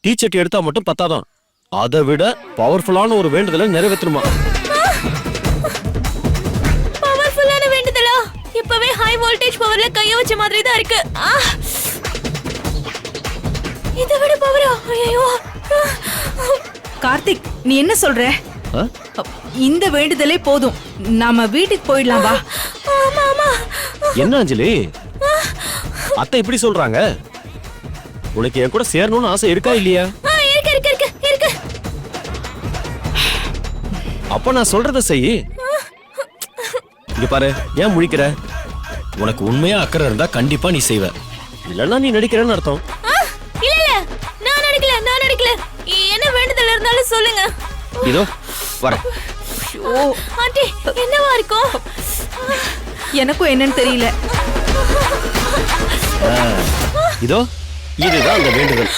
தீச்சட்டி எடுத்தா மட்டும் பத்தாதான், அதை விட பவர்ஃபுல்லான ஒரு வேண்டுதலை நிறைவேற்றணுமா? பவர்ஃபுல்லான வேண்டுதலா? இப்பவே ஹை வோல்டேஜ் பவர்ல கைய வச்ச மாதிரி தான் இருக்கு. இதை விட பவரா? ஐயோ கார்த்திக், நீ என்ன சொல்ற? இந்த வேண்டுதலே போதும், நாம வீட்டுக்கு போயிடலாம் வா. ஆமா ஆமா. என்ன அஞ்சலி அத்தை இப்படி சொல்றாங்க? உனக்கு என் கூட சேரணும்னு ஆசை இருக்கா இல்லையா? இருக்கு இருக்கு இருக்கு இருக்கு. அப்ப நான் சொல்றத செய். இங்க பாரு, ஏன் முழிக்கிற? உனக்கு உண்மையா அக்கறை இருந்தா கண்டிப்பா நீ செய்வ, இல்லன்னா நீ நடிக்கிறேன்னு அர்த்தம். இல்ல இல்ல, நான் நடிக்கல. என்ன வேண்டுதல் இருந்தாலும் சொல்லுங்க. இதோ வரேன். ஆண்டி, என்னவா இருக்கும்? எனக்கும் என்னன்னு தெரியல. இதோ இதுதான் அந்த வேண்டுதல்.